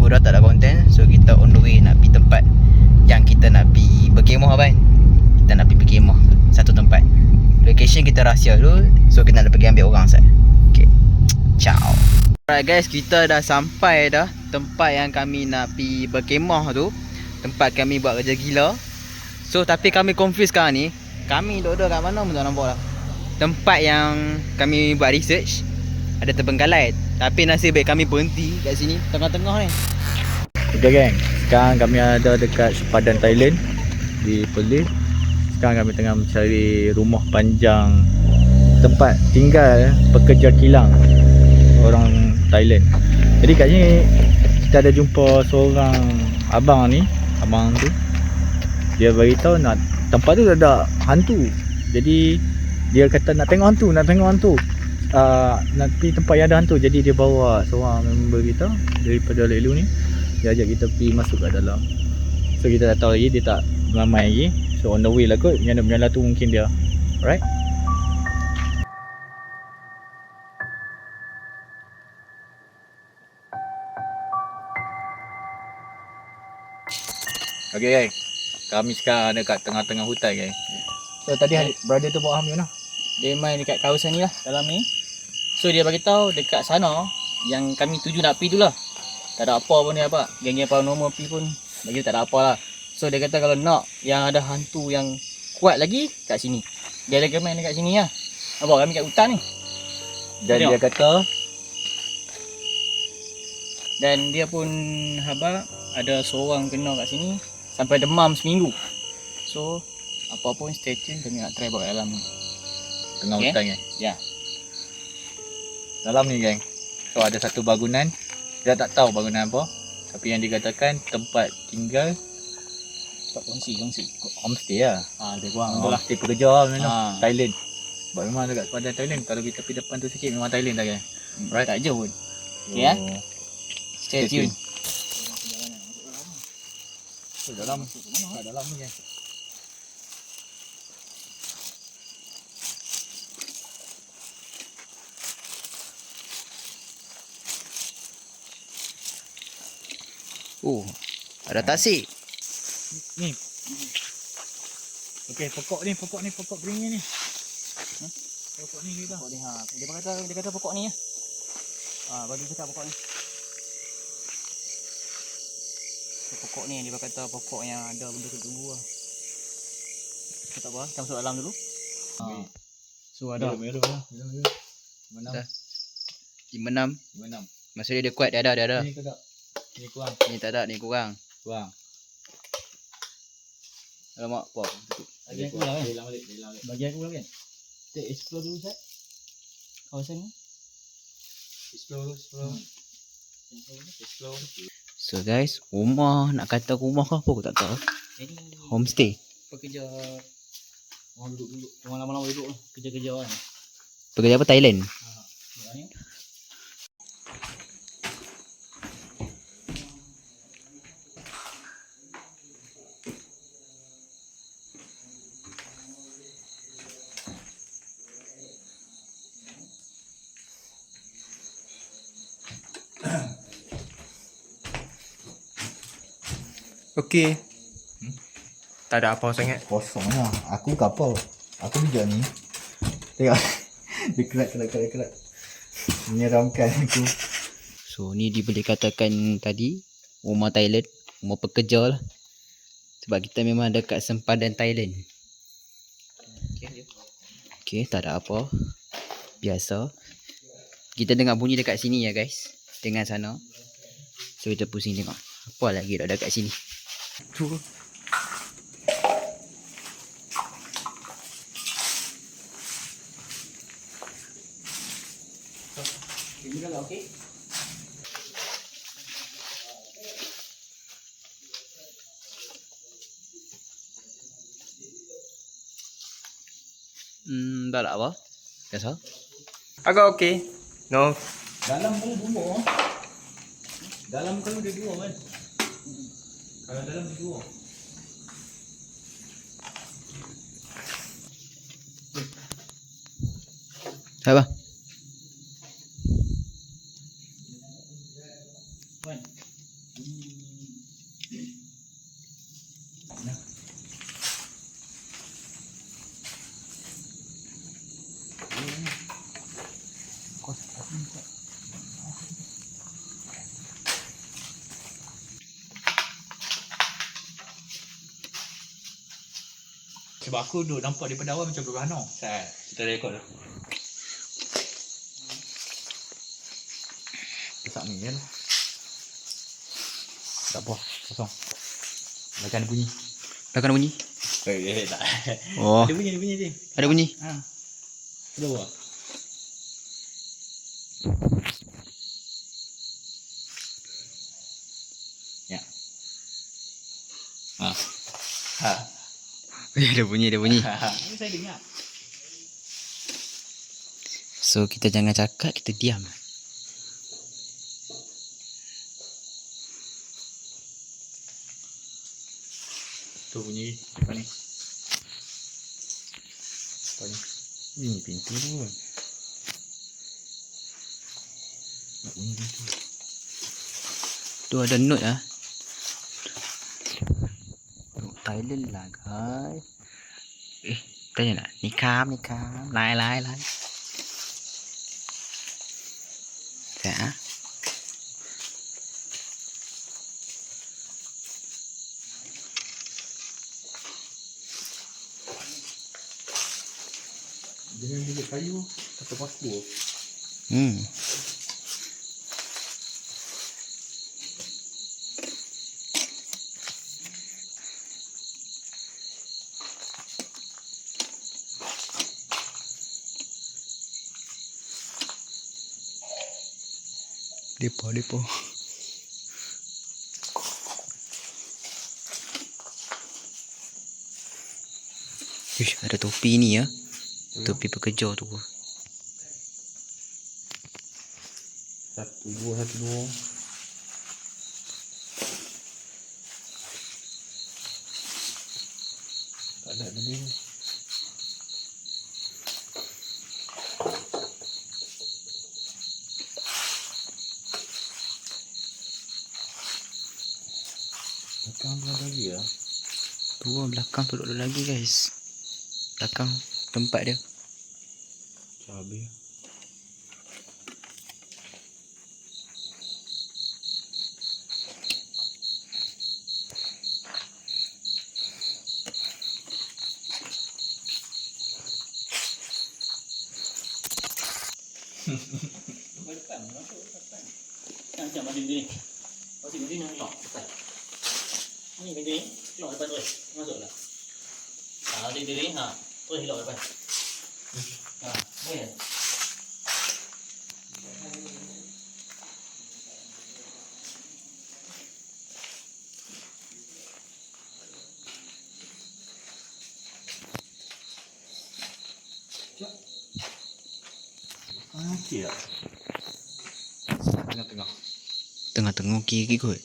minggu dah tak ada konten. So kita on the way nak pergi tempat yang kita nak pergi berkemah abang. Kita nak pergi berkemah satu tempat. Location kita rahsia dulu. So kita nak pergi ambil orang sat. Okay, ciao. Alright guys, kita dah sampai dah tempat yang kami nak pergi berkemah tu. Tempat kami buat kerja gila. So tapi kami confuse sekarang ni. Kami duduk kat mana pun tak nampak lah. Tempat yang kami buat research ada terbengkalai. Tapi nasib baik kami berhenti kat sini tengah-tengah ni. Okay geng, sekarang kami ada dekat sepadan Thailand di Perlis. Sekarang kami tengah mencari rumah panjang tempat tinggal pekerja kilang orang Thailand. Jadi kat sini kita ada jumpa seorang abang ni, abang tu. Dia beritahu nak tempat tu ada hantu. Jadi dia kata nak tengok hantu. Nak pergi tempat yang ada hantu. Jadi dia bawa seorang member kita daripada Lelu ni. Dia ajak kita pergi masuk kat dalam. So kita tak tahu lagi, dia tak ramai lagi. So on the way lah kot, menyala tu mungkin dia. Alright. Okay guys, kami sekarang ada kat tengah-tengah hutan guys. So tadi brother tu bawa kami mana? Dia main dekat kawasan ni lah, dalam ni. So dia beritahu dekat sana yang kami tuju nak pergi tu lah. Tak ada apa pun ni apa. Geng-geng paranormal pergi pun bagi tak ada apa lah. So dia kata kalau nak yang ada hantu yang kuat lagi kat sini. Dia recommend dekat sini lah. Nampak kami kat hutan ni. Dan dia kata dan dia pun haba ada seorang kena kat sini sampai demam seminggu. So apa pun stay tune, kami nak try bawa dalam ni. tengah hutan guys. Ya. Dalam ni geng. So ada satu bangunan. Dia tak tahu bangunan apa. Tapi yang dikatakan tempat tinggal Kongsi. homestay lah. Dia kurang tu lah. Homestay pekerja lah memang. Thailand. Sebab memang dekat sepadan Thailand. Kalau kita pergi depan tu sikit memang Thailand dah kan. Right. Tak jauh pun. Okay ya. Stay tune. Dalam ni kan. Ada tasik. Ni. Okey, pokok beringin ni. Pokok ni kita. Pokok ni dia kata pokok ni ya. Bagi cakap pokok ni. Pokok ni dia kata pokok yang ada benda terganggu lah. Tak apa, kita masuk dalam dulu. So ada. Mana? 56. Maksudnya dia kuat, dia ada. Ni tak. Ni kurang. Ni tak ada, ni kurang. Alamak, apa? Bagi aku lah kan. Bagi aku lah kan. Kita explore dulu Ustaz. Kawasan ni. Explore. So guys, rumah nak kata rumah ke apa aku tak tahu. Jadi homestay. Pekerja orang duduk, orang lama-lama duduk lah, kerja-kerja kan. Pekerja apa Thailand? Ni. Okey. Tak ada apa sangat. Kosong lah. Aku kapal. Aku bijak ni. Tengok. Dia kerat. Menyeramkan aku. So ni dia boleh katakan tadi rumah Thailand, rumah pekerja lah. Sebab kita memang dekat sempadan Thailand. Okay, tak ada apa. Biasa. Kita dengar bunyi dekat sini ya guys. Dengan sana. So kita pusing tengok. Apa lagi dah dekat sini. Tu. Ini kalau okey. Tak ada apa. Biasa. Agak okey. No. Dalam kalau dua. Dalam kalau dia dua kan. Kalau dalam dia dua. Apa? Wan. Sebab aku duduk nampak daripada awal macam berbahan tau. Kita rekod dah. Besar ni kan. Tak apa, kosong. Macam ada bunyi. Belakang ada bunyi. Tak. Oh, Ada bunyi dia. ada bunyi. Ha. Ada buat. Ya. Ha. Ha. Ada bunyi, ada bunyi. Ini saya dengar. So kita jangan cakap, kita diam. Tu bunyi apa ni? Apa ni? Ini pintu tu. Nak bunyi pintu. Tu ada note ah. Note Thailand lah guys. Tanya nak nikam. Lai. Dạ. Dengan bilik kayu atau paku. Depo. Ish, ada topi ni ya. Topi pekerja tu. Satu dua. Tak ada ni. Belakang belum lagi ya. Tu belakang tu ada lagi guys. Belakang tempat dia. Cabai. Macam macam ni. Masih begini nak lock. Ni begini, lock depan tu. Masuklah. Ha, diri ha. Terus lock depan. Ha, ni. Okey tak? Tengah-tengah. Tengah-tengah kiri kot.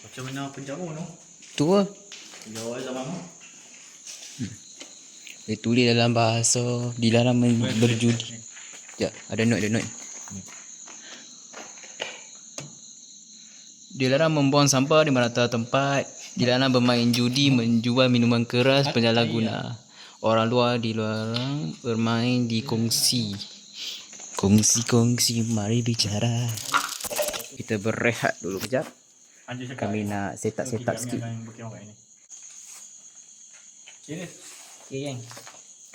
Macam mana penjara tu? Tu lah. Penjara zaman tu. Dia tulis dalam bahasa dilarang berjudi. Sekejap, ada note. Dilarang membuang sampah di merata tempat. Dilarang bermain judi, menjual minuman keras, penyalahguna. Orang luar dilarang bermain di kongsi. Kongsi, mari bicara. Kita berehat dulu kejap. Kami nak set up sikit. Okay geng.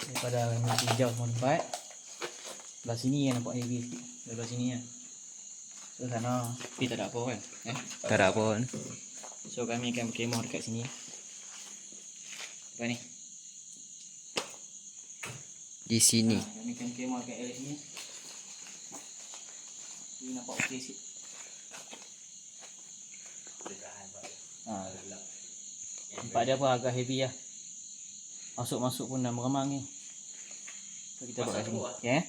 Daripada kami hijau semua tempat. Belah sini yang nampak heavy sikit. Belah sini ya. So sana tapi tak ada apa kan? Tak ada apa kan. So kami akan berkemah dekat sini. Apa ni? Di sini. Kami akan berkemah dekat area sini. Ini nampak okey sikit. Tempat dia apa agak heavy lah. Masuk pun dah meremang ni. So kita buat kat sini. Okay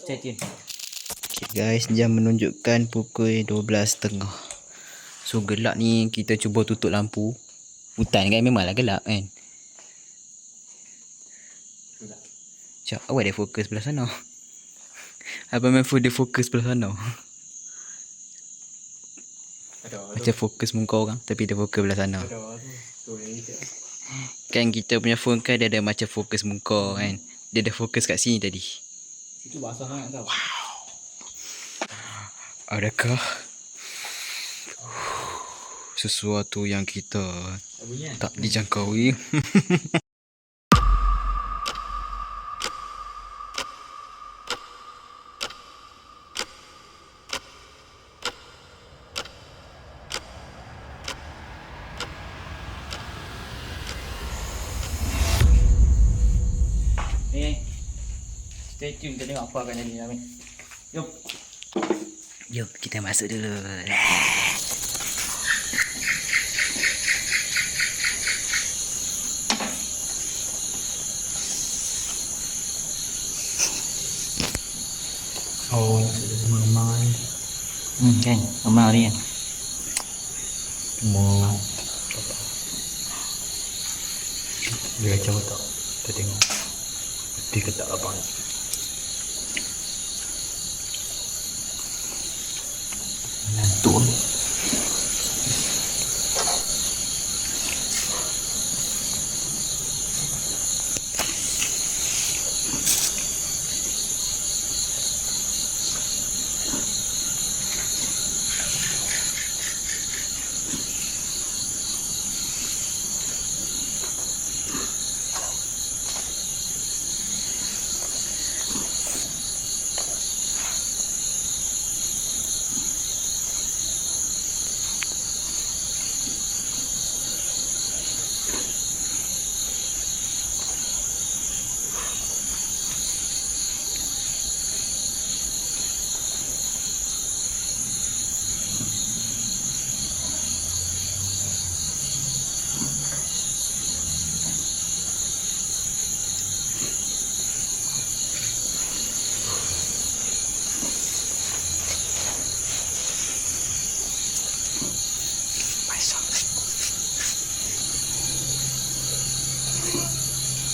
stay tune. Okay guys, jam menunjukkan pukul 12.30. So gelap ni kita cuba tutup lampu. Hutan kan memanglah gelap kan. Sekejap, awak dia fokus belah sana. Abang main full dia fokus belah sana. Macam fokus muka orang tapi dia fokus belah sana. Kan kita punya phone kan dia ada macam fokus muka kan. Dia ada fokus kat sini tadi. Itu basah sangat tau. Adakah sesuatu yang kita tak dijangkaui? Stay tune, kita tengok apa akan jadi Amin. Jom. Jom kita masuk dulu. Oh, sudah memang Kan, amal dia. semua dia kacau tak? Kita tengok mesti ke tak abang. Betul.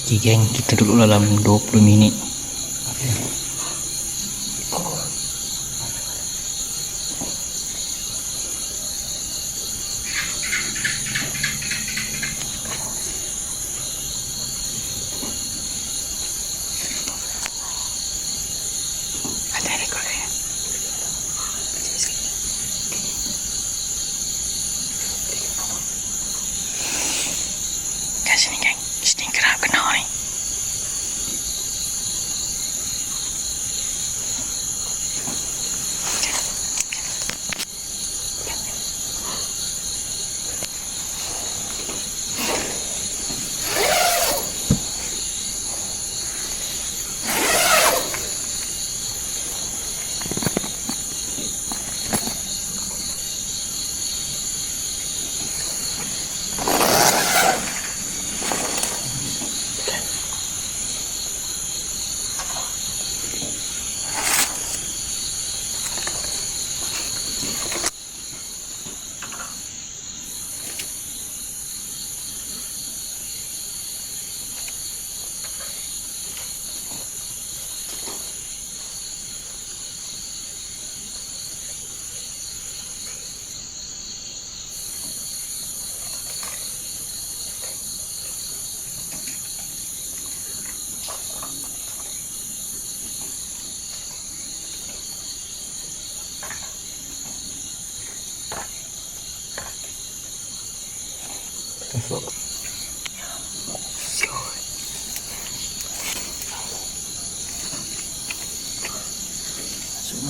Okay geng, kita duduk dalam 20 minit. Ada rekod ya. Kat sini geng, sini kerap kena ni.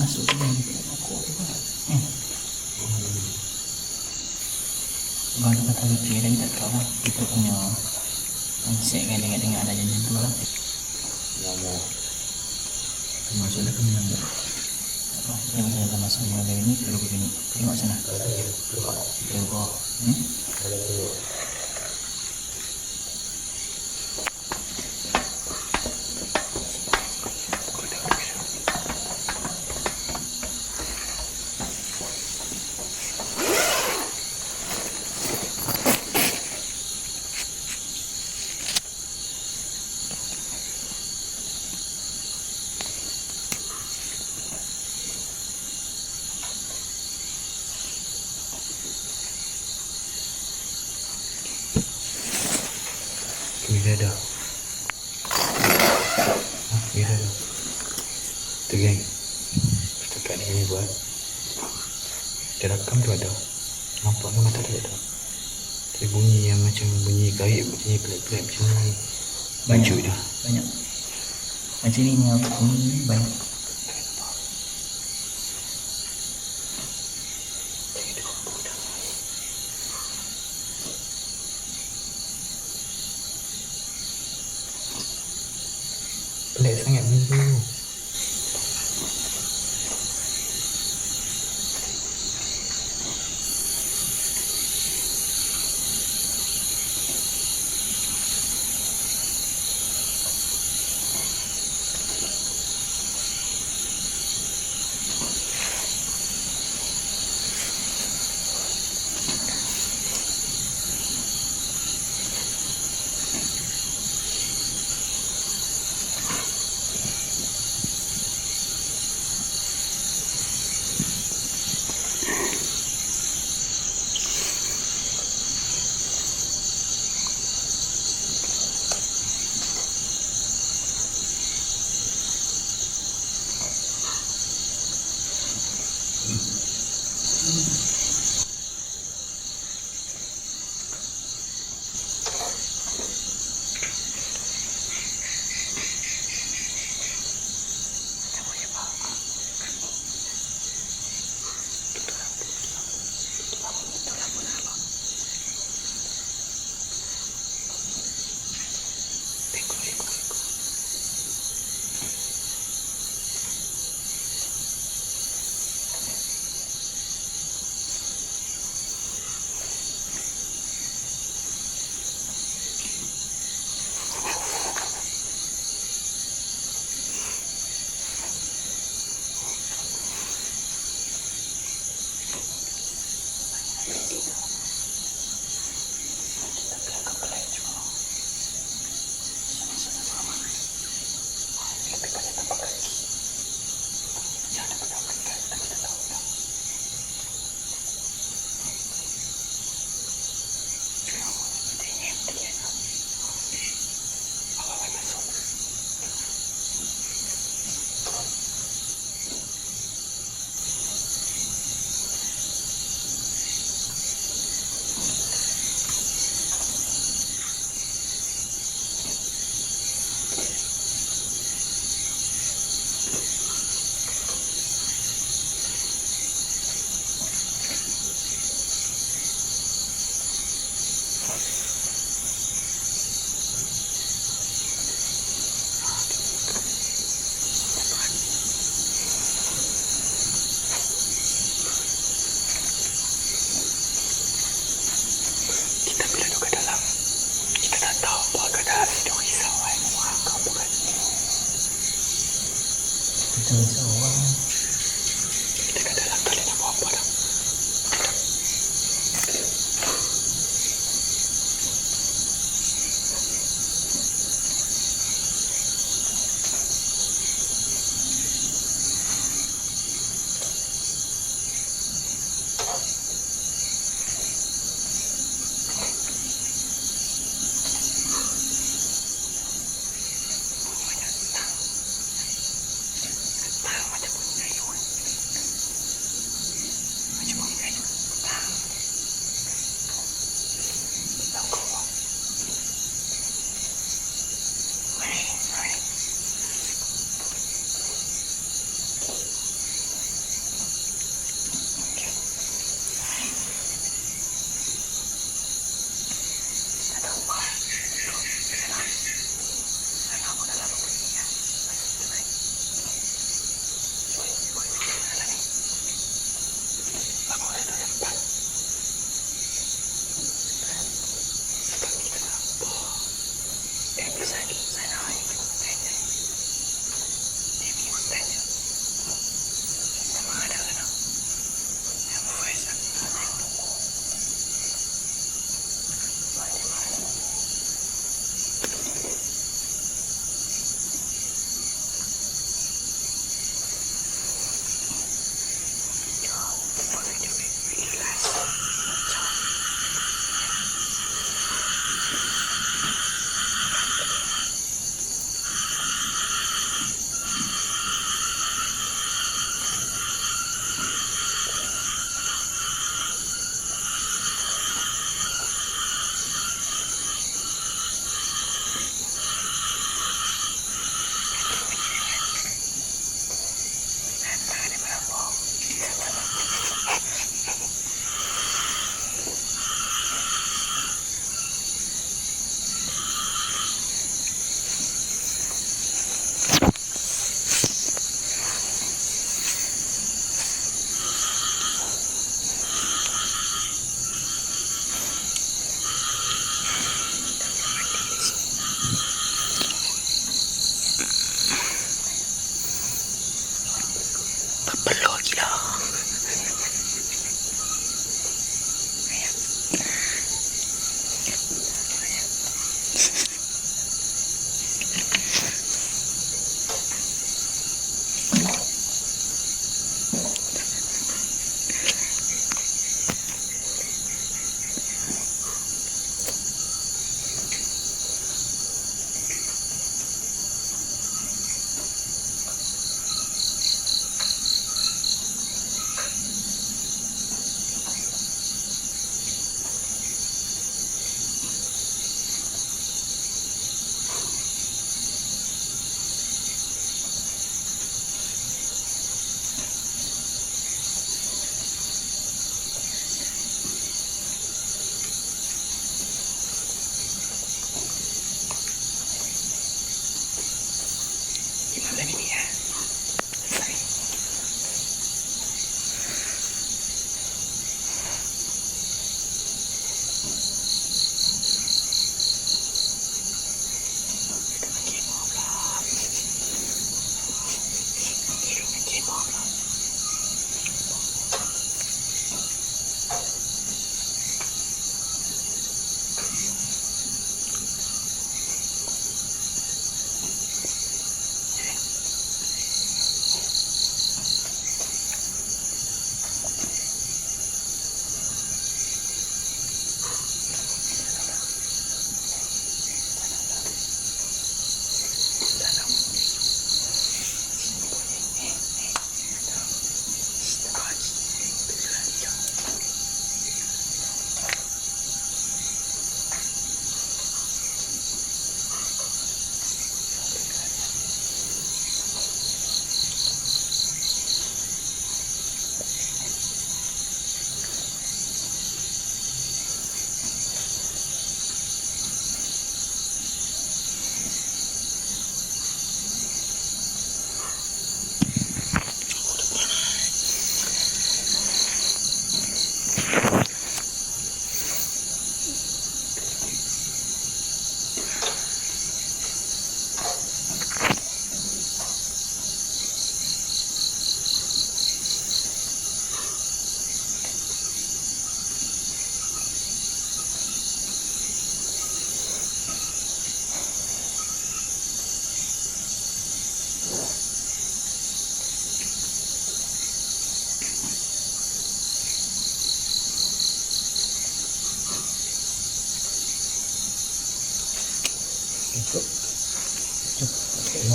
Masuk aku baru kata lucu lagi tak tahu lah kita punya konsep kan dengar ada janjian tu lah maksudnya kami yang apa yang saya masuk mulai ini perlu begini tengok sana tengok dia ada. Dia ada. Tu geng. Setakat ni kami buat. Dia rakam tu ada. Nampak ke mata dia ada. Dia bunyi yang macam bunyi gaib, bunyi pelik-pelik macam ni. Baju dia. Banyak. Macam ni yang bunyi banyak. Pelik sangat bunyi tu.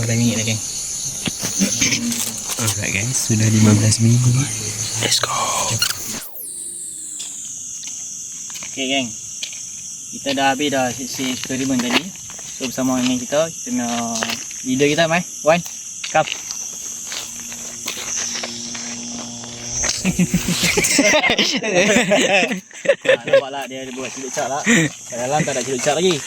15 minit lagi. Alright guys, sudah 15 minit. Let's go. Okay geng, kita dah habis dah sesi eksperimen tadi. So bersama dengan kita nak leader kita mai Wan, come. Nampaklah dia ada buat celup cat lah. Kat dalam tak ada celup cat lagi.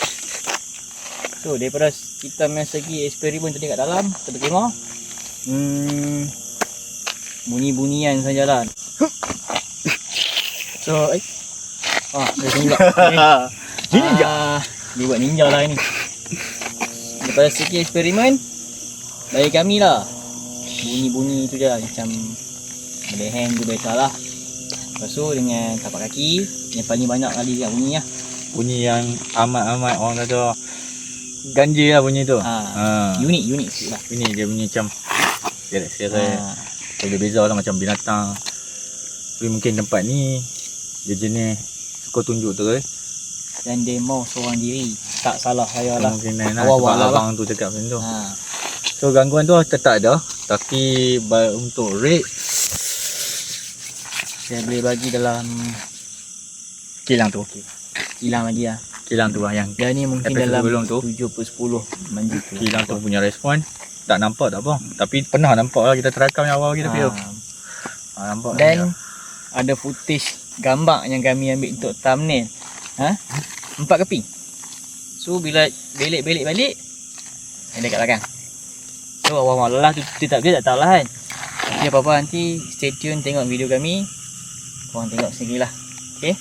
So daripada kita main segi eksperimen tadi kat dalam, kita tengok bunyi-bunyian sajalah. So dia tengok. Ninja. Dia buat ninja lah ni. Daripada segi eksperimen, bagi kami lah, bunyi-bunyi tu je lah, macam boleh hand tu biasalah. Lepas tu dengan tapak kaki, yang paling banyak kali dia bunyi lah. Bunyi yang amat-amat orang kata ganjil lah bunyi tu. Unik sikit lah. Ini dia bunyi macam saya boleh beza lah macam binatang. Tapi mungkin tempat ni dia jenis suka tunjuk terus. Dan dia mau seorang diri, tak salah saya lah. Kemungkinan lah Awal-awal sebab lah. abang tu cakap macam tu. So gangguan tu tetap ada. Tapi untuk rate Saya boleh bagi dalam kilang tu. kilang lagi lah. Kilang tu lah yang Dan ni mungkin episode dalam sebelum tu. 7/10 macam tu. kilang tu punya respon tak nampak tak apa. Tapi pernah nampak lah kita terakam yang awal kita video. Nampak Dan ada footage gambar yang kami ambil untuk thumbnail. 4 keping. So bila belik-belik balik, ada kat belakang. So awal-awal lelah tu dia tak tahu lah kan. Tapi apa-apa nanti stay tune tengok video kami. Korang tengok sendiri lah. Okay.